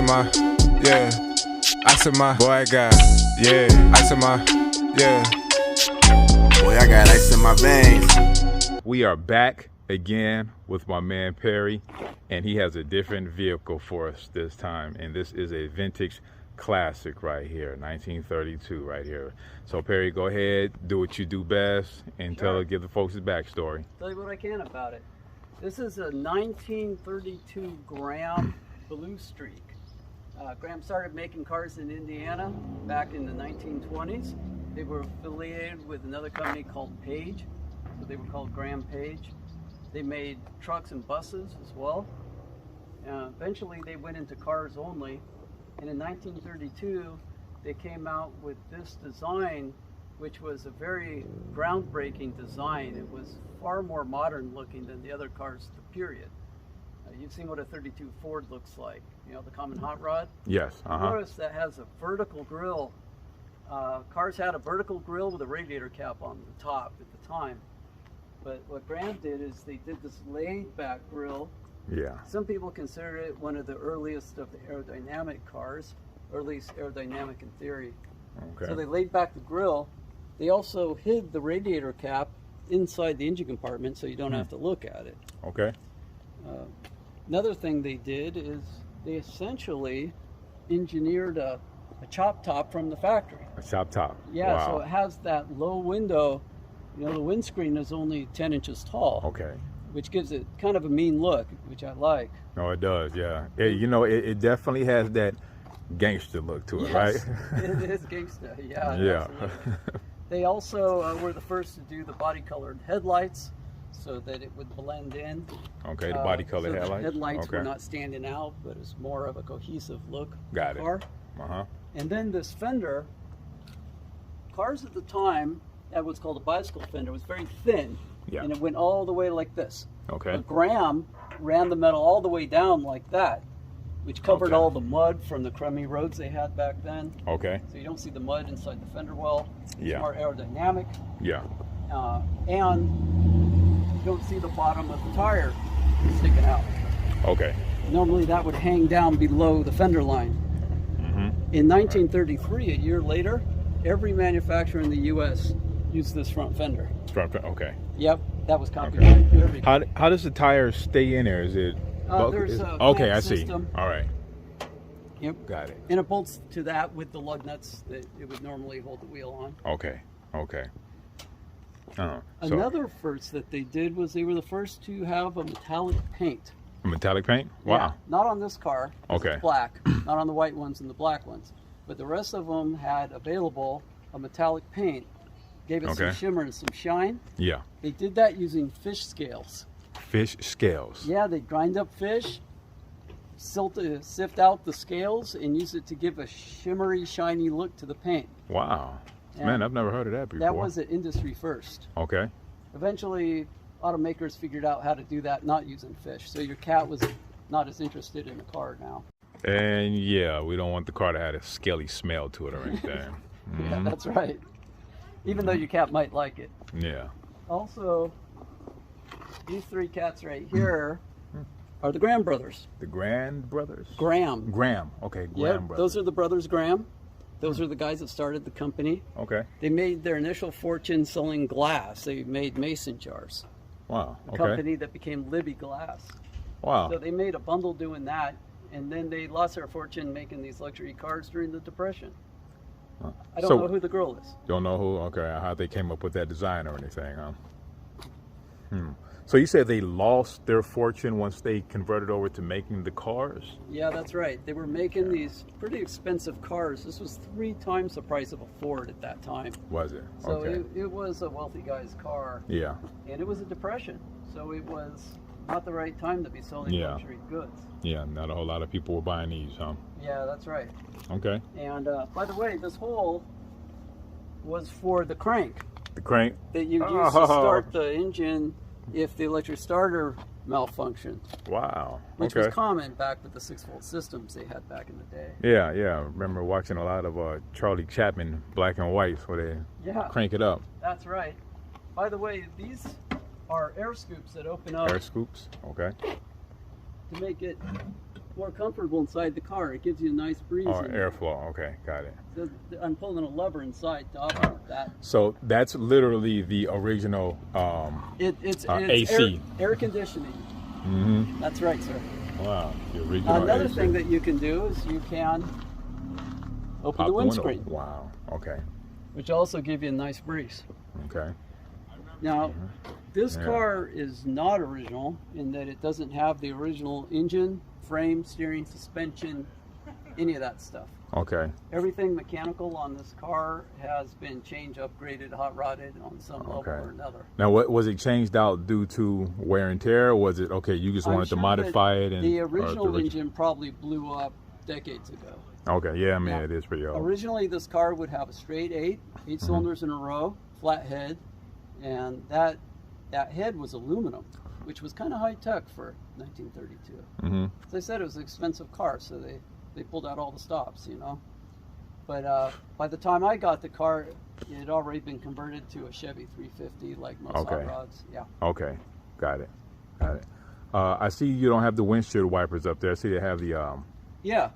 in my, yeah. Ice in my, boy, I got, yeah. Ice in my, yeah. Boy, I got ice in my veins. We are back again with my man Perry, and he has a different vehicle for us this time, and this is a vintage classic right here, 1932 right here. So Perry, go ahead, do what you do best, and give the folks his backstory. Tell you what I can about it. This is a 1932 Graham Blue Streak. Graham started making cars in Indiana back in the 1920s. They were affiliated with another company called Page, so they were called Graham Page. They made trucks and buses as well. Eventually they went into cars only, and in 1932 they came out with this design, which was a very groundbreaking design. It was far more modern looking than the other cars of the period. You've seen what a 32 Ford looks like, you know, the common hot rod? Yes. Notice that has a vertical grill. Cars had a vertical grill with a radiator cap on the top at the time. But what Graham did is they did this laid back grill. Yeah. Some people consider it one of the earliest of the aerodynamic cars, or at least aerodynamic in theory. Okay. So they laid back the grill. They also hid the radiator cap inside the engine compartment so you don't have to look at it. Okay. Another thing they did is they essentially engineered a chop top from the factory. A chop top. Yeah, Wow. so it has that low window. You know, the windscreen is only 10 inches tall. Okay. Which gives it kind of a mean look, which I like. No, it does, yeah. It definitely has that gangster look to it, Yes, right? It is gangsta, yeah. Yeah. Absolutely. They also were the first to do the body-colored headlights so that it would blend in. Okay, the body-colored so headlights. The headlights okay. were not standing out, but it's more of a cohesive look. Got it. Car. Uh-huh. And then this fender, cars at the time had what's called a bicycle fender. It was very thin, Yeah. and it went all the way like this. Okay. But Graham ran the metal all the way down like that, which covered Okay. all the mud from the crummy roads they had back then. Okay. So you don't see the mud inside the fender well. Yeah. It's more aerodynamic. Yeah. And you don't see the bottom of the tire sticking out. Okay. Normally that would hang down below the fender line. Mm-hmm. In 1933, a year later, every manufacturer in the U.S. used this front fender. Okay. Yep, that was copyrighted. Okay. How does the tire stay in there? Is it? There's a okay, clamp I see. system. All right. Yep. Got it. And it bolts to that with the lug nuts that it would normally hold the wheel on. Okay. Okay. Another first that they did was they were the first to have a metallic paint. Metallic paint? Wow. Yeah, not on this car. Okay. It's black. Not on the white ones and the black ones. But the rest of them had available a metallic paint. Gave it some shimmer and some shine. Yeah. They did that using fish scales. Fish scales. Yeah, they grind up fish, sift out the scales, and use it to give a shimmery, shiny look to the paint. Wow. Yeah. Man, I've never heard of that before. That was an industry first. Okay. Eventually, automakers figured out how to do that not using fish. So your cat was not as interested in the car now. And yeah, we don't want the car to have a scaly smell to it or anything. Yeah, that's right. Even though your cat might like it. Yeah. Also, these three cats right here are the Graham brothers. The Grand Brothers? Graham. Graham. Okay, Graham Yeah, Brothers. those are the brothers Graham. Those are the guys that started the company. Okay. They made their initial fortune selling glass. They made mason jars. Wow. A Okay. company that became Libby Glass. Wow. So they made a bundle doing that, and then they lost their fortune making these luxury cars during the Depression. I don't know who the girl is. Don't know who? Okay. How they came up with that design or anything, huh? So you said they lost their fortune once they converted over to making the cars? Yeah, that's right. They were making these pretty expensive cars. This was 3 times the price of a Ford at that time. Was it? So Okay. it was a wealthy guy's car. Yeah. And it was a depression. So it was not the right time to be selling luxury goods. Yeah, not a whole lot of people were buying these, huh? Yeah, that's right. Okay. And by the way, this hole was for the crank The crank? that you use to start the engine if the electric starter malfunctioned, Wow. which Okay. was common back with the 6-volt systems they had back in the day. Yeah, yeah. I remember watching a lot of Charlie Chaplin black and whites where they Yeah, crank it up. that's right. By the way, these are air scoops that open up Air scoops. Okay. to make it more comfortable inside the car. It gives you a nice breeze. Oh, in there. airflow. Okay, got it. So I'm pulling a lever inside to operate that. So that's literally the original It's AC. air conditioning. Mm-hmm. That's right, sir. Wow, the original Another AC. thing that you can do is you can open Pop the window. windscreen, Wow. Okay. which also give you a nice breeze. Okay. Now, this Yeah. car is not original in that it doesn't have the original engine, frame, steering, suspension, any of that stuff. Okay. Everything mechanical on this car has been changed, upgraded, hot rodded on some level Okay. or another. Now, what was it changed out due to wear and tear? Or was it okay? You just I'm wanted to sure modify that it and the or original engine probably blew up decades ago. Okay. Yeah. I mean, Yeah. it is pretty old. Originally, this car would have a straight eight cylinders in a row, flat head, and that head was aluminum, which was kind of high tech for 1932. Mm-hmm. As I said, it was an expensive car, so they pulled out all the stops, you know. But by the time I got the car, it had already been converted to a Chevy 350, like most Okay. hot rods. Yeah. Okay. Got it. Got it. I see you don't have the windshield wipers up there. I see they have the Yeah.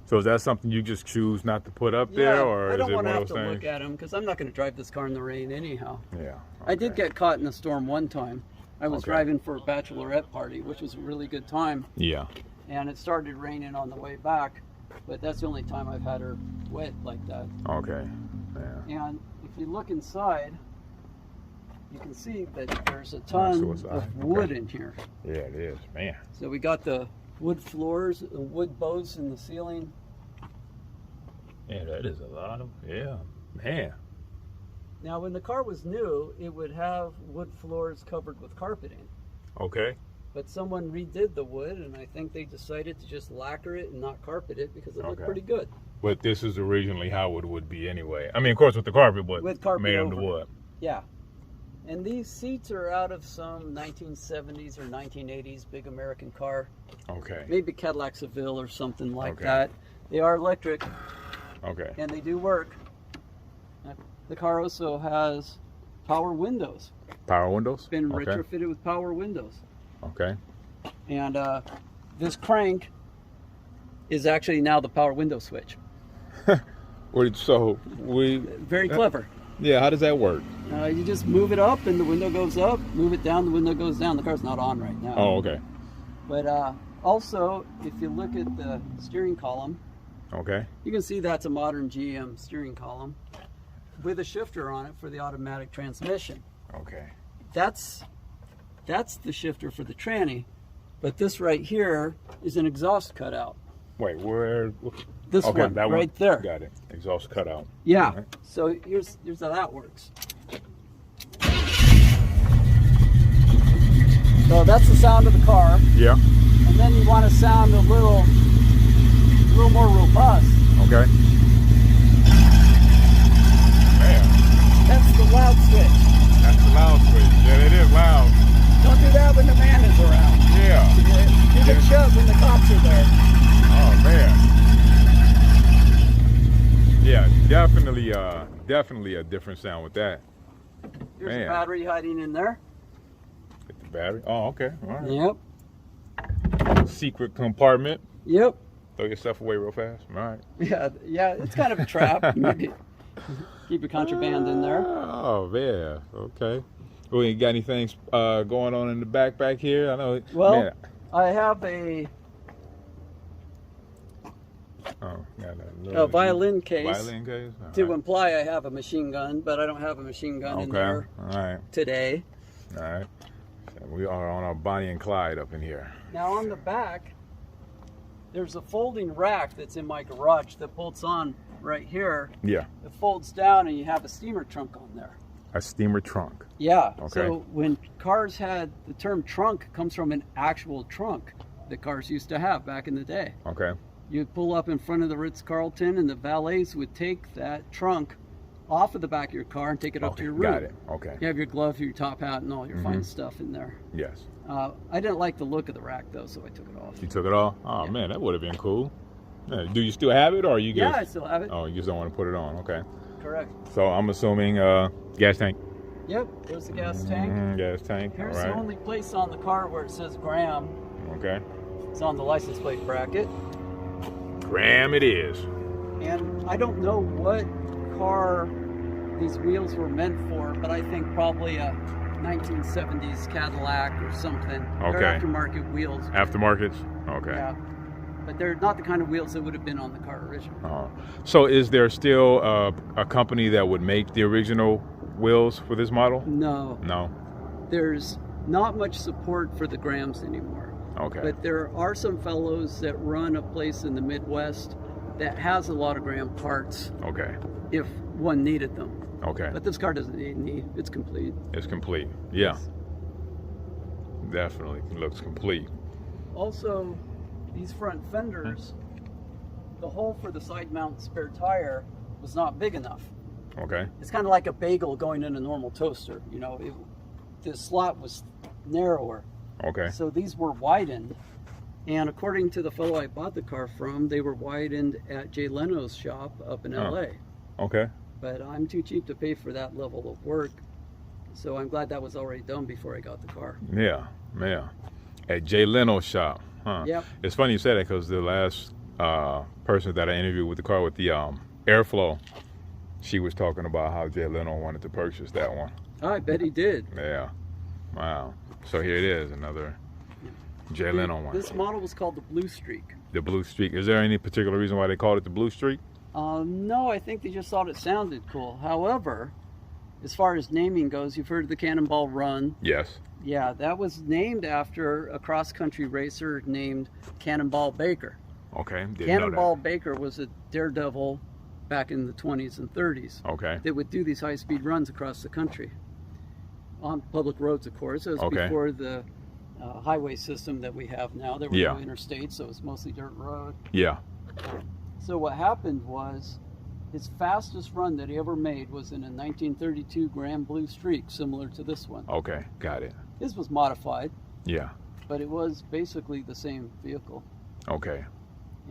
So is that something you just choose not to put up there, or I is don't it want one to of have those to things? look at them because I'm not going to drive this car in the rain anyhow. Yeah. I did okay. get caught in a storm one time. I was Okay. driving for a bachelorette party, which was a really good time, Yeah. and it started raining on the way back. But that's the only time I've had her wet like that. Okay. Yeah. And if you look inside, you can see that there's a Nice ton suicide. of wood Okay. in here. Yeah, it is, man. So we got the wood floors, the wood bows in the ceiling. Yeah, that is a lot of man. Now, when the car was new, it would have wood floors covered with carpeting. Okay. But someone redid the wood, and I think they decided to just lacquer it and not carpet it because it looked Okay. pretty good. But this is originally how it would be anyway. I mean, of course, with the carpet, but With carpet made of the over it. wood. Yeah. And these seats are out of some 1970s or 1980s big American car. Okay. Maybe Cadillac Seville or something like Okay. that. They are electric, Okay. and they do work. The car also has power windows. Power windows. It's been Okay. retrofitted with power windows. Okay. And this crank is actually now the power window switch. So we. Very clever. Yeah. How does that work? You just move it up and the window goes up. Move it down, the window goes down. The car's not on right now. Oh, okay. But also, if you look at the steering column, Okay. you can see that's a modern GM steering column with a shifter on it for the automatic transmission. Okay. That's the shifter for the tranny, but this right here is an exhaust cutout. Wait, where? This Okay, one that right there. Got it. Exhaust cutout. Yeah. Alright. So here's how that works. So that's the sound of the car, Yeah. and then you want to sound a little more robust. Okay. Man, That's the loud switch. that's the loud switch. Yeah, it is loud. Don't do that when the man is around. Yeah. You get shoved when the cops are there. Oh man. Yeah, definitely a different sound with that. Here's Man. a battery hiding in there. Get the battery. Oh, okay. All right. Yep. Secret compartment. Yep. Throw yourself away real fast. All right. Yeah. It's kind of a trap. Maybe keep your contraband in there. Oh man. Okay. We ain't got anything going on in the back here. I know. Well, man. I have a Got a violin case Violin case. All to right. imply I have a machine gun, but I don't have a machine gun in Okay. there All right. today. All right. So we are on our Bonnie and Clyde up in here. Now on the back, there's a folding rack that's in my garage that bolts on right here. Yeah. It folds down and you have a steamer trunk on there. A steamer trunk. Yeah. Okay. So when cars had the term trunk comes from an actual trunk that cars used to have back in the day. Okay. You'd pull up in front of the Ritz-Carlton and the valets would take that trunk off of the back of your car and take it up to your room. Got it. Okay. You have your glove, your top hat, and all your fine stuff in there. Yes. I didn't like the look of the rack though, so I took it off. You took it off? Oh Yeah. man, that would have been cool. Yeah, do you still have it, or you Yeah, just? I still have it. Oh, you just don't want to put it on. Okay. Correct. So I'm assuming gas tank. Yep, there's the gas tank. Gas tank. Here's All the right. only place on the car where it says Graham. Okay. It's on the license plate bracket. Graham it is. And I don't know what car these wheels were meant for, but I think probably a 1970s Cadillac or something. Okay. They're aftermarket wheels. Aftermarkets? Okay. Yeah. But they're not the kind of wheels that would have been on the car originally. So is there still a company that would make the original wheels for this model? No. No? There's not much support for the Grahams anymore. Okay. But there are some fellows that run a place in the Midwest that has a lot of Graham parts Okay. if one needed them. Okay. But this car doesn't need any. It's complete. It's complete. Yeah. Definitely looks complete. Also, these front fenders, the hole for the side mount spare tire was not big enough. Okay. It's kind of like a bagel going in a normal toaster. You know, the slot was narrower. Okay. So these were widened. And according to the fellow I bought the car from, they were widened at Jay Leno's shop up in LA. Okay. But I'm too cheap to pay for that level of work. So I'm glad that was already done before I got the car. Yeah. Yeah. At Jay Leno's shop. Huh. Yep. It's funny you said that because the last person that I interviewed with the car with the airflow, she was talking about how Jay Leno wanted to purchase that one. I bet he did. Yeah. Wow. So here it is, another Jay Leno one. This model was called the Blue Streak. The Blue Streak. Is there any particular reason why they called it the Blue Streak? No, I think they just thought it sounded cool. However, as far as naming goes, you've heard of the Cannonball Run. Yes. Yeah, that was named after a cross-country racer named Cannonball Baker. Okay. Didn't Cannonball know Baker was a daredevil back in the 20s and 30s. that. Okay. That would do these high-speed runs across the country. On public roads, of course. It was Okay. before the highway system that we have now. There were Yeah. no interstates, so it was mostly dirt road. Yeah. So what happened was, his fastest run that he ever made was in a 1932 Graham Blue Streak, similar to this one. Okay. Got it. His was modified, Yeah. but it was basically the same vehicle. Okay.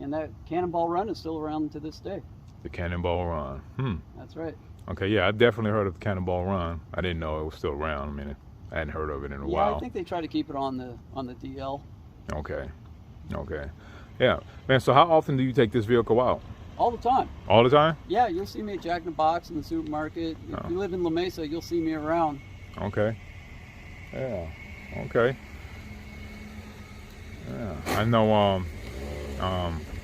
And that Cannonball Run is still around to this day. The Cannonball Run. That's right. Okay. Yeah, I definitely heard of the Cannonball Run. I didn't know it was still around. I mean, I hadn't heard of it in a Yeah, while. I think they try to keep it on the DL Okay. Okay. Yeah. Man, so how often do you take this vehicle out? all the time. All the time? Yeah, you'll see me at Jack in the Box in the supermarket. If you live in La Mesa, you'll see me around. Okay. Yeah. Okay. Yeah. I know,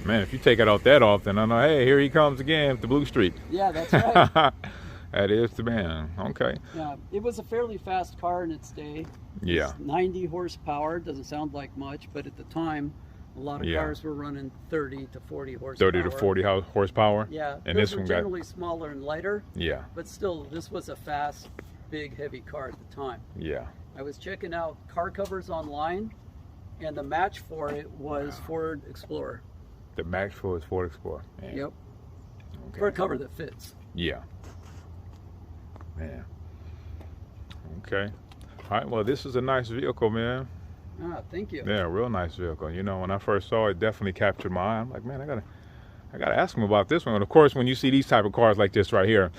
man, if you take it out that often, I know, hey, here he comes again with the Blue Streak. Yeah, that's right. That is the man. Okay. Yeah, it was a fairly fast car in its day. Yeah. It's 90 horsepower. Doesn't sound like much, but at the time, a lot of Yeah. cars were running 30 to 40 horsepower. 30 to 40 horsepower? Yeah, And those this were one got, generally smaller and lighter, yeah, but still, this was a fast, big, heavy car at the time. yeah. I was checking out car covers online, and the match for it was Ford Explorer. The Max for is Ford Explorer. Man. Yep, Okay. for a cover that fits. Yeah. Man. Okay. All right. Well, this is a nice vehicle, man. Ah, thank you. Yeah, real nice vehicle. You know, when I first saw it, definitely captured my eye. I'm like, man, I gotta ask him about this one. And of course, when you see these type of cars like this right here,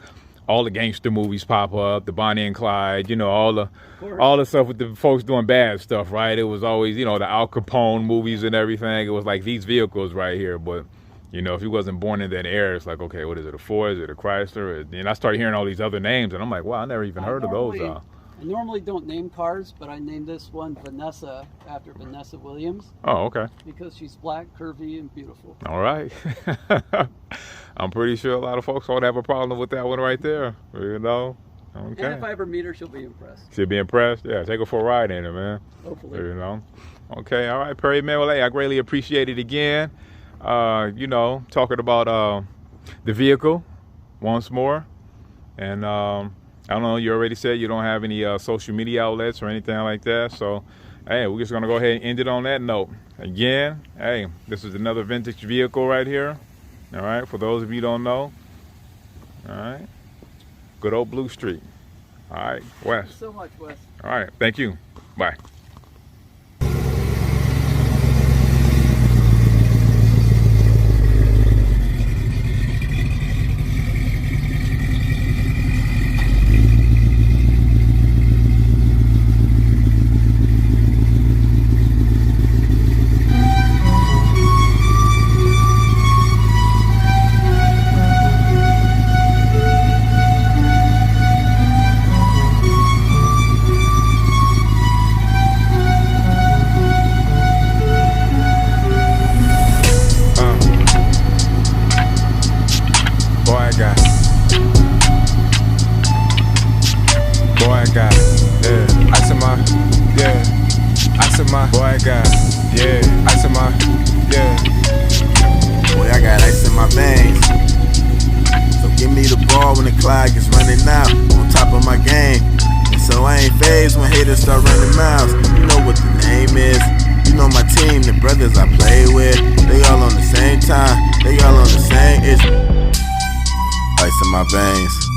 all the gangster movies pop up, the Bonnie and Clyde, you know, all the stuff with the folks doing bad stuff, right? It was always, you know, the Al Capone movies and everything. It was like these vehicles right here, but. You know, if he wasn't born in that era, it's like, okay, what is it, a Ford? Is it a Chrysler? And I started hearing all these other names, and I'm like, wow, I never even heard of those. I normally don't name cars, but I named this one Vanessa after Vanessa Williams Oh, okay. because she's black, curvy, and beautiful. All right. I'm pretty sure a lot of folks won't have a problem with that one right there, you know? Okay. And if I ever meet her, she'll be impressed. She'll be impressed? Yeah, take her for a ride in it, man. Hopefully. You know? Okay, all right, Perry, man. Well, hey, I greatly appreciate it again. You know, talking about the vehicle once more. And I don't know, you already said you don't have any social media outlets or anything like that. So, hey, we're just going to go ahead and end it on that note. Again, hey, this is another vintage vehicle right here. All right, for those of you who don't know. All right. Good old Blue Streak. All right, Wes. Thank you so much, Wes. All right, thank you. Bye. start running miles. You know what the name is. You know my team, the brothers I play with. They all on the same time, they all on the same issue. Ice in my veins.